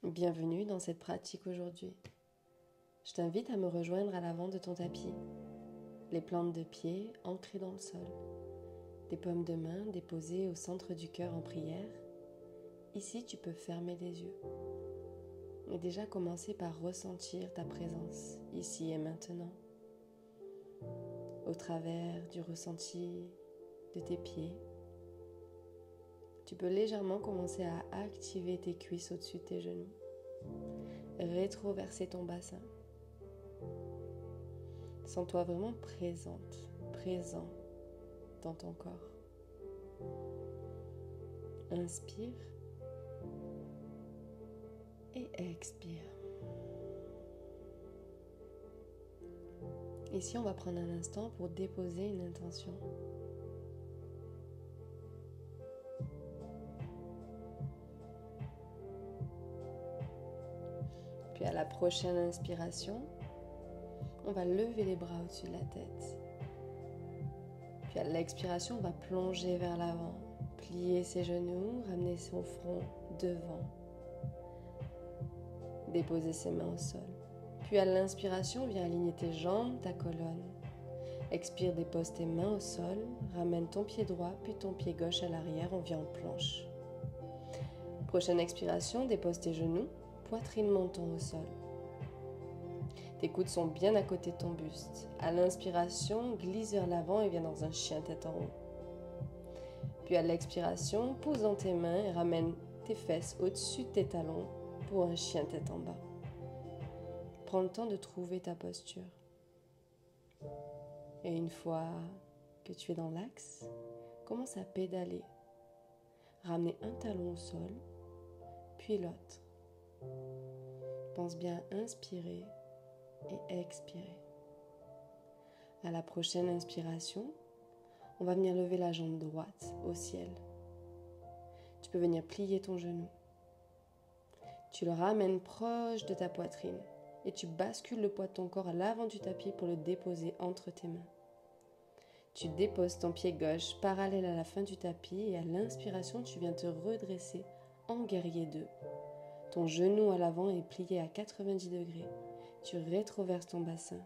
Bienvenue dans cette pratique aujourd'hui. Je t'invite à me rejoindre à l'avant de ton tapis, les plantes de pied ancrées dans le sol, des paumes de main déposées au centre du cœur en prière. Ici, tu peux fermer les yeux et déjà commencer par ressentir ta présence ici et maintenant, au travers du ressenti de tes pieds. Tu peux légèrement commencer à activer tes cuisses au-dessus de tes genoux, rétroverser ton bassin. Sens-toi vraiment présent dans ton corps. Inspire et expire. Ici, on va prendre un instant pour déposer une intention. Puis à la prochaine inspiration, on va lever les bras au-dessus de la tête. Puis à l'expiration, on va plonger vers l'avant, plier ses genoux, ramener son front devant, déposer ses mains au sol. Puis à l'inspiration, viens aligner tes jambes, ta colonne. Expire, dépose tes mains au sol, ramène ton pied droit, puis ton pied gauche à l'arrière, on vient en planche. Prochaine expiration, dépose tes genoux, poitrine menton au sol. Tes coudes sont bien à côté de ton buste. À l'inspiration, glisse vers l'avant et viens dans un chien tête en haut. Puis à l'expiration, pose dans tes mains et ramène tes fesses au-dessus de tes talons pour un chien tête en bas. Prends le temps de trouver ta posture. Et une fois que tu es dans l'axe, commence à pédaler. Ramener un talon au sol, puis l'autre. Pense bien à inspirer et expirer. À la prochaine inspiration, on va venir lever la jambe droite au ciel. Tu peux venir plier ton genou. Tu le ramènes proche de ta poitrine et tu bascules le poids de ton corps à l'avant du tapis pour le déposer entre tes mains. Tu déposes ton pied gauche parallèle à la fin du tapis et à l'inspiration, tu viens te redresser en guerrier 2. Ton genou à l'avant est plié à 90 degrés. Tu rétroverses ton bassin.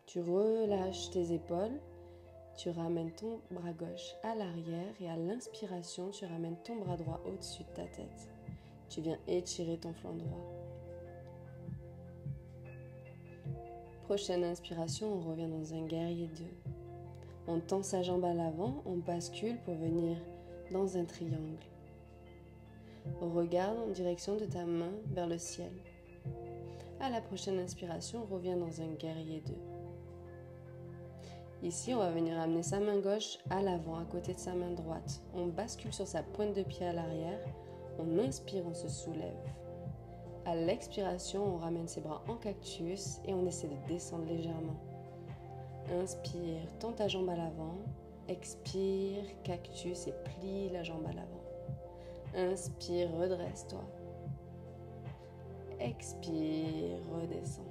Tu relâches tes épaules. Tu ramènes ton bras gauche à l'arrière et à l'inspiration, tu ramènes ton bras droit au-dessus de ta tête. Tu viens étirer ton flanc droit. Prochaine inspiration, on revient dans un guerrier 2. On tend sa jambe à l'avant, on bascule pour venir dans un triangle. Regarde en direction de ta main vers le ciel. À la prochaine inspiration, on revient dans un guerrier 2. Ici, on va venir amener sa main gauche à l'avant, à côté de sa main droite. On bascule sur sa pointe de pied à l'arrière. On inspire, on se soulève. À l'expiration, on ramène ses bras en cactus et on essaie de descendre légèrement. Inspire, tends ta jambe à l'avant. Expire, cactus et plie la jambe à l'avant. Inspire, redresse-toi. Expire, redescends.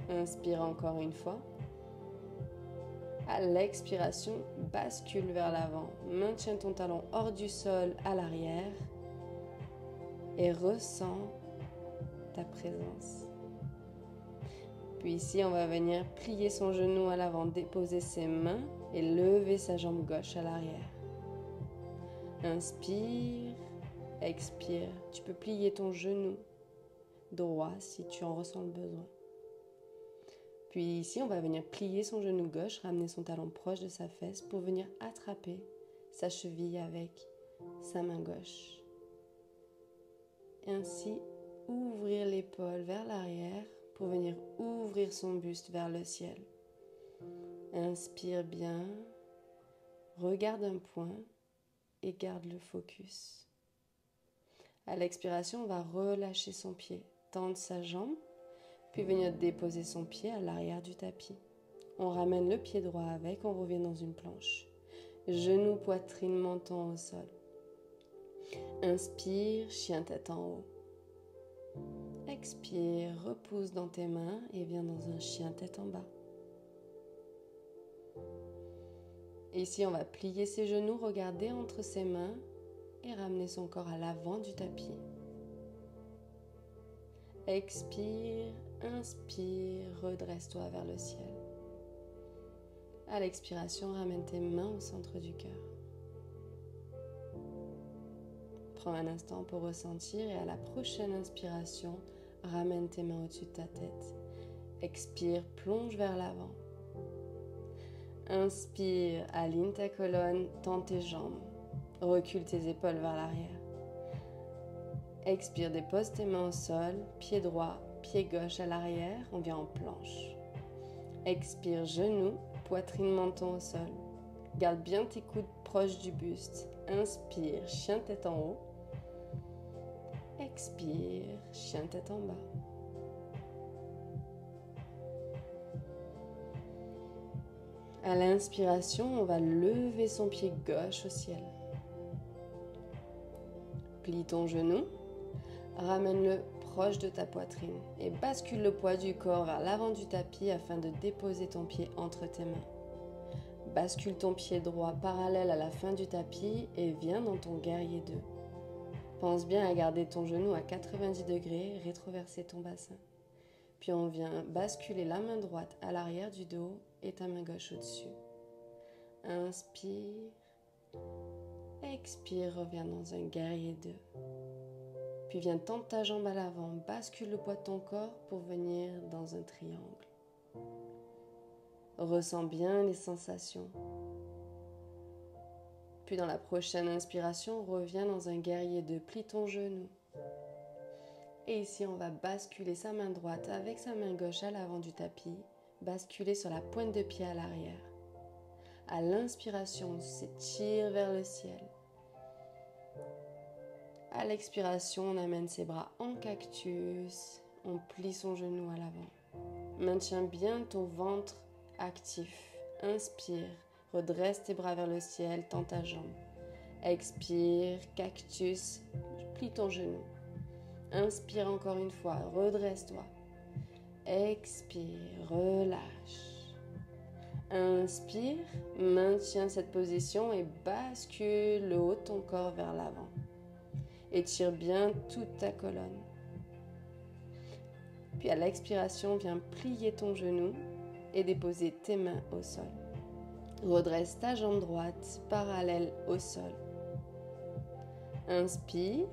Inspire encore une fois. À l'expiration, bascule vers l'avant. Maintiens ton talon hors du sol à l'arrière et ressens ta présence. Puis ici, on va venir plier son genou à l'avant, déposer ses mains et lever sa jambe gauche à l'arrière. Inspire, expire. Tu peux plier ton genou droit si tu en ressens le besoin. Puis ici, on va venir plier son genou gauche, ramener son talon proche de sa fesse pour venir attraper sa cheville avec sa main gauche. Ainsi, ouvrir l'épaule vers l'arrière pour venir ouvrir son buste vers le ciel. Inspire bien, regarde un point et garde le focus. À l'expiration, on va relâcher son pied, tendre sa jambe, puis venir déposer son pied à l'arrière du tapis. On ramène le pied droit avec, on revient dans une planche. Genou, poitrine, menton au sol. Inspire, chien tête en haut. Expire, repousse dans tes mains et viens dans un chien tête en bas. Ici, on va plier ses genoux, regarder entre ses mains et ramener son corps à l'avant du tapis. Expire, inspire, redresse-toi vers le ciel. À l'expiration, ramène tes mains au centre du cœur. Prends un instant pour ressentir et à la prochaine inspiration, ramène tes mains au-dessus de ta tête. Expire, plonge vers l'avant. Inspire, aligne ta colonne, tends tes jambes. Recule tes épaules vers l'arrière. Expire, dépose tes mains au sol, pied droit, pied gauche à l'arrière, on vient en planche. Expire, genoux, poitrine, menton au sol. Garde bien tes coudes proches du buste. Inspire, chien tête en haut. Expire, chien tête en bas. À l'inspiration, on va lever son pied gauche au ciel. Plie ton genou, ramène-le proche de ta poitrine et bascule le poids du corps vers l'avant du tapis afin de déposer ton pied entre tes mains. Bascule ton pied droit parallèle à la fin du tapis et viens dans ton guerrier 2. Pense bien à garder ton genou à 90 degrés, rétroverser ton bassin. Puis on vient basculer la main droite à l'arrière du dos et ta main gauche au-dessus. Inspire, expire, reviens dans un guerrier 2. Puis viens tendre ta jambe à l'avant, bascule le poids de ton corps pour venir dans un triangle. Ressens bien les sensations. Puis dans la prochaine inspiration, reviens dans un guerrier 2, plie ton genou. Et ici, on va basculer sa main droite avec sa main gauche à l'avant du tapis, basculer sur la pointe de pied à l'arrière. À l'inspiration, on s'étire vers le ciel. À l'expiration, on amène ses bras en cactus, on plie son genou à l'avant. Maintiens bien ton ventre actif. Inspire, redresse tes bras vers le ciel, tends ta jambe. Expire, cactus, plie ton genou. Inspire encore une fois, redresse-toi. Expire, relâche. Inspire, maintiens cette position et bascule le haut de ton corps vers l'avant. Étire bien toute ta colonne. Puis à l'expiration, viens plier ton genou et déposer tes mains au sol. Redresse ta jambe droite parallèle au sol. Inspire,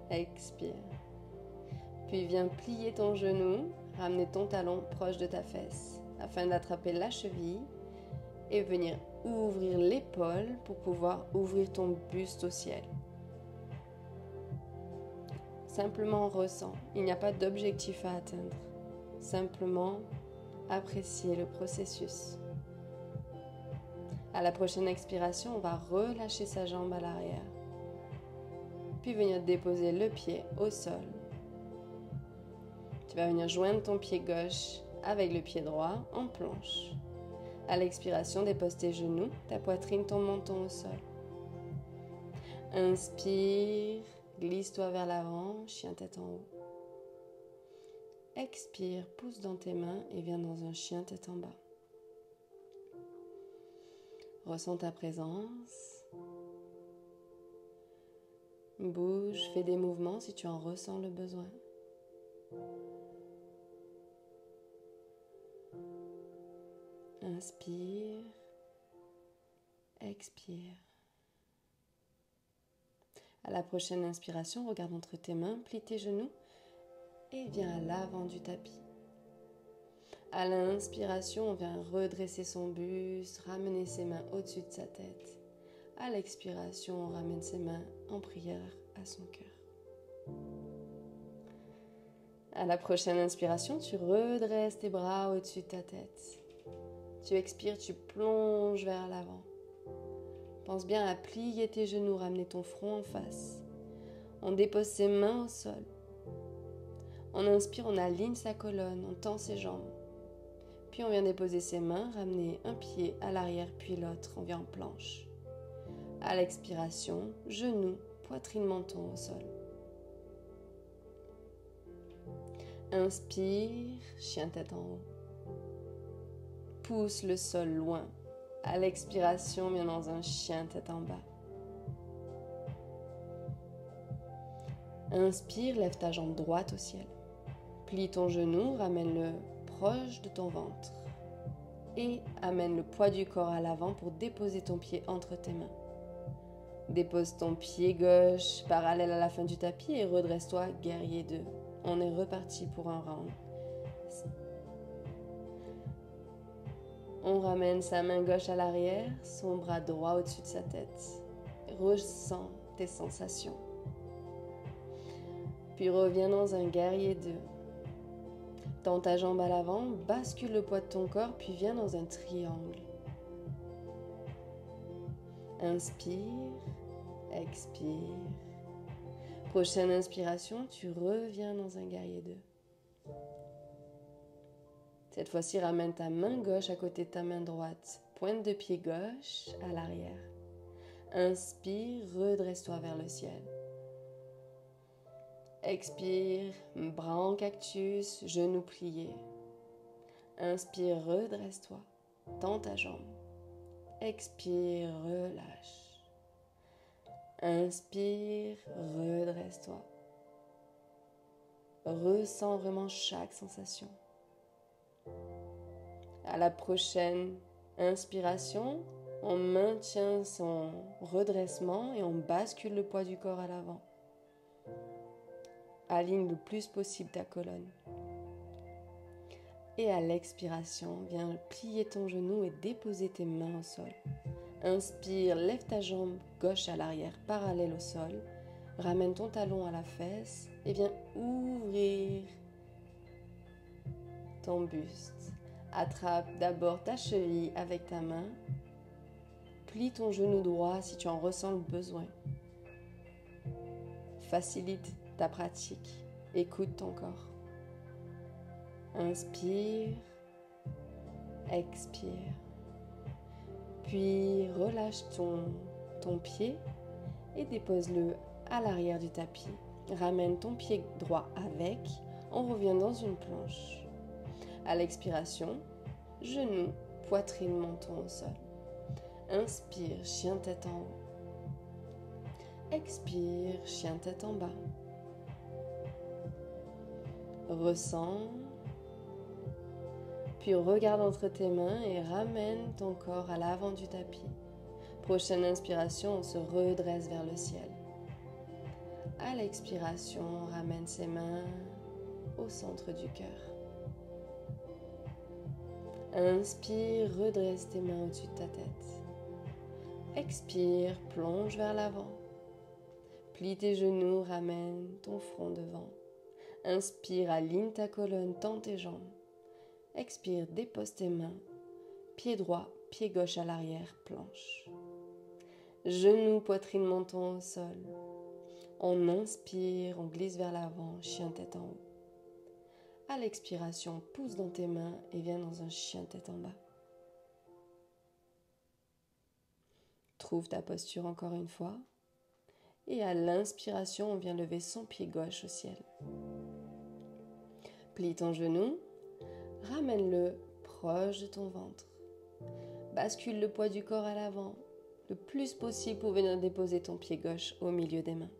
expire. Puis viens plier ton genou, ramener ton talon proche de ta fesse afin d'attraper la cheville et venir ouvrir l'épaule pour pouvoir ouvrir ton buste au ciel. Simplement ressens, il n'y a pas d'objectif à atteindre. Simplement apprécier le processus. À la prochaine expiration, on va relâcher sa jambe à l'arrière. Puis venir déposer le pied au sol. Tu vas venir joindre ton pied gauche avec le pied droit en planche. À l'expiration, dépose tes genoux, ta poitrine, ton menton au sol. Inspire, glisse-toi vers l'avant, chien tête en haut. Expire, pousse dans tes mains et viens dans un chien tête en bas. Ressens ta présence. Bouge, fais des mouvements si tu en ressens le besoin. Inspire, expire. À la prochaine inspiration, regarde entre tes mains, plie tes genoux et viens à l'avant du tapis. À l'inspiration, on vient redresser son buste, ramener ses mains au-dessus de sa tête. À l'expiration, on ramène ses mains en prière à son cœur. À la prochaine inspiration, tu redresses tes bras au-dessus de ta tête. Tu expires, tu plonges vers l'avant. Pense bien à plier tes genoux, ramener ton front en face. On dépose ses mains au sol. On inspire, on aligne sa colonne, on tend ses jambes. Puis on vient déposer ses mains, ramener un pied à l'arrière puis l'autre, on vient en planche. À l'expiration, genoux, poitrine, menton au sol. Inspire, chien tête en haut. Pousse le sol loin. À l'expiration, viens dans un chien tête en bas. Inspire, lève ta jambe droite au ciel. Plie ton genou, ramène-le proche de ton ventre. Et amène le poids du corps à l'avant pour déposer ton pied entre tes mains. Dépose ton pied gauche parallèle à la fin du tapis et redresse-toi, guerrier 2. On est reparti pour un round. On ramène sa main gauche à l'arrière, son bras droit au-dessus de sa tête. Ressens tes sensations. Puis reviens dans un guerrier 2. Tends ta jambe à l'avant, bascule le poids de ton corps, puis viens dans un triangle. Inspire, expire. Prochaine inspiration, tu reviens dans un guerrier 2. Cette fois-ci, ramène ta main gauche à côté de ta main droite, pointe de pied gauche à l'arrière. Inspire, redresse-toi vers le ciel. Expire, bras en cactus, genoux pliés. Inspire, redresse-toi, tends ta jambe. Expire, relâche. Inspire, redresse-toi. Ressens vraiment chaque sensation. À la prochaine inspiration, on maintient son redressement et on bascule le poids du corps à l'avant. Aligne le plus possible ta colonne. Et à l'expiration, viens plier ton genou et déposer tes mains au sol. Inspire, lève ta jambe gauche à l'arrière, parallèle au sol. Ramène ton talon à la fesse et viens ouvrir ton buste. Attrape d'abord ta cheville avec ta main. Plie ton genou droit si tu en ressens le besoin. Facilite ta pratique. Écoute ton corps. Inspire, expire. Puis relâche ton pied et dépose-le à l'arrière du tapis. Ramène ton pied droit avec. On revient dans une planche. À l'expiration, genoux, poitrine, menton au sol. Inspire, chien tête en haut. Expire, chien tête en bas. Ressens. Puis regarde entre tes mains et ramène ton corps à l'avant du tapis. Prochaine inspiration, on se redresse vers le ciel. À l'expiration, on ramène ses mains au centre du cœur. Inspire, redresse tes mains au-dessus de ta tête. Expire, plonge vers l'avant. Plie tes genoux, ramène ton front devant. Inspire, aligne ta colonne, tends tes jambes. Expire, dépose tes mains. Pied droit, pied gauche à l'arrière, planche. Genoux, poitrine, menton au sol. On inspire, on glisse vers l'avant, chien tête en haut. À l'expiration, pousse dans tes mains et viens dans un chien tête en bas. Trouve ta posture encore une fois. Et à l'inspiration, on vient lever son pied gauche au ciel. Plie ton genou, ramène-le proche de ton ventre. Bascule le poids du corps à l'avant, le plus possible pour venir déposer ton pied gauche au milieu des mains.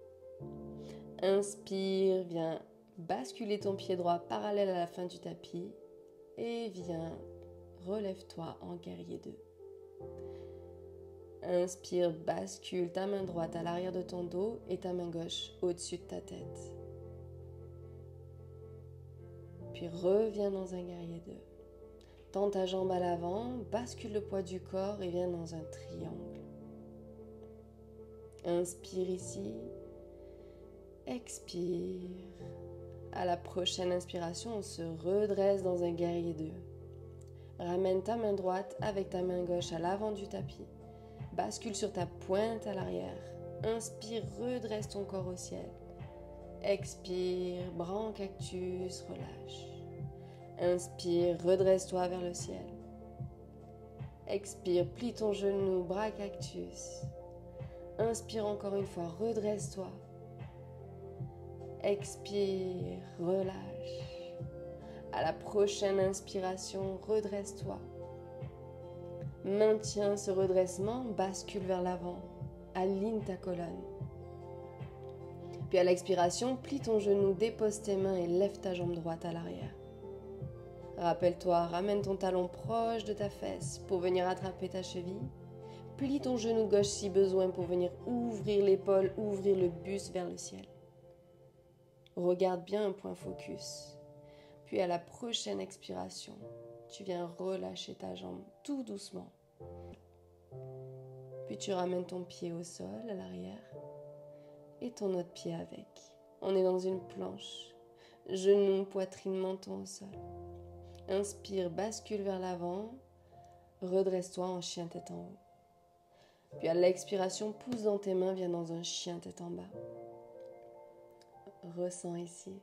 Inspire, viens basculer ton pied droit parallèle à la fin du tapis et viens, relève-toi en guerrier 2. Inspire, bascule ta main droite à l'arrière de ton dos et ta main gauche au-dessus de ta tête. Puis reviens dans un guerrier 2. Tends ta jambe à l'avant, bascule le poids du corps et viens dans un triangle. Inspire ici, expire. À la prochaine inspiration, on se redresse dans un guerrier 2. Ramène ta main droite avec ta main gauche à l'avant du tapis. Bascule sur ta pointe à l'arrière. Inspire, redresse ton corps au ciel. Expire, bras en cactus, relâche. Inspire, redresse-toi vers le ciel. Expire, plie ton genou, bras cactus. Inspire encore une fois, redresse-toi. Expire, relâche. À la prochaine inspiration, redresse-toi. Maintiens ce redressement, bascule vers l'avant. Aligne ta colonne. Puis à l'expiration, plie ton genou, dépose tes mains et lève ta jambe droite à l'arrière. Rappelle-toi, ramène ton talon proche de ta fesse pour venir attraper ta cheville. Plie ton genou gauche si besoin pour venir ouvrir l'épaule, ouvrir le buste vers le ciel. Regarde bien un point focus. Puis à la prochaine expiration, tu viens relâcher ta jambe tout doucement. Puis tu ramènes ton pied au sol à l'arrière et ton autre pied avec. On est dans une planche. Genoux, poitrine, menton au sol. Inspire, bascule vers l'avant. Redresse-toi en chien tête en haut. Puis à l'expiration, pousse dans tes mains, viens dans un chien tête en bas. Ressens ici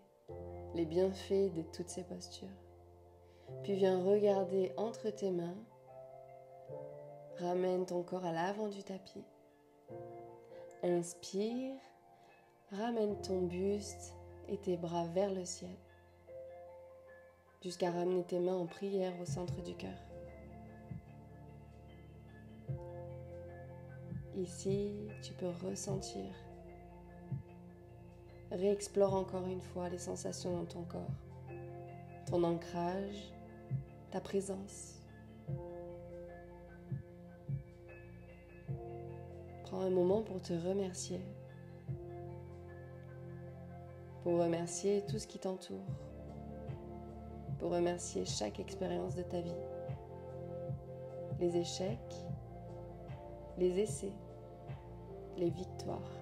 les bienfaits de toutes ces postures. Puis viens regarder entre tes mains. Ramène ton corps à l'avant du tapis. Inspire, ramène ton buste et tes bras vers le ciel. Jusqu'à ramener tes mains en prière au centre du cœur. Ici, tu peux ressentir. Réexplore encore une fois les sensations dans ton corps, ton ancrage, ta présence. Prends un moment pour te remercier, pour remercier tout ce qui t'entoure, pour remercier chaque expérience de ta vie, les échecs, les essais, les victoires.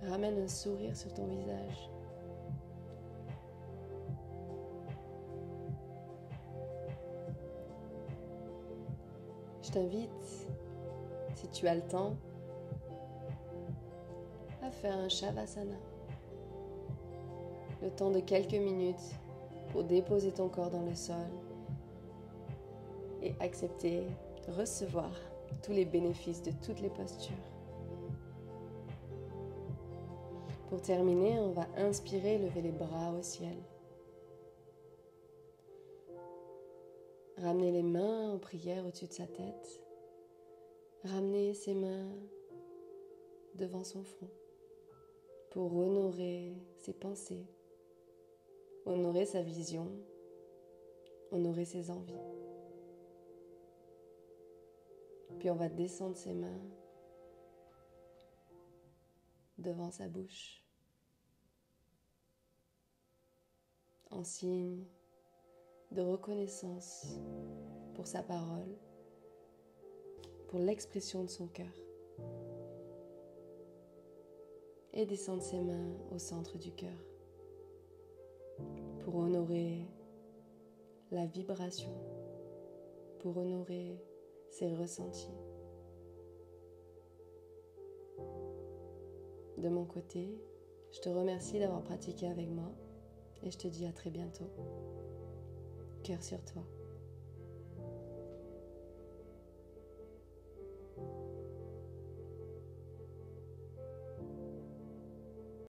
Ramène un sourire sur ton visage. Je t'invite, si tu as le temps, à faire un Shavasana. Le temps de quelques minutes pour déposer ton corps dans le sol et accepter, recevoir tous les bénéfices de toutes les postures. Pour terminer, on va inspirer, lever les bras au ciel. Ramener les mains en prière au-dessus de sa tête. Ramener ses mains devant son front pour honorer ses pensées, honorer sa vision, honorer ses envies. Puis on va descendre ses mains devant sa bouche en signe de reconnaissance pour sa parole, pour l'expression de son cœur. Et descendre ses mains au centre du cœur pour honorer la vibration, pour honorer ses ressentis. De mon côté, je te remercie d'avoir pratiqué avec moi et je te dis à très bientôt. Cœur sur toi.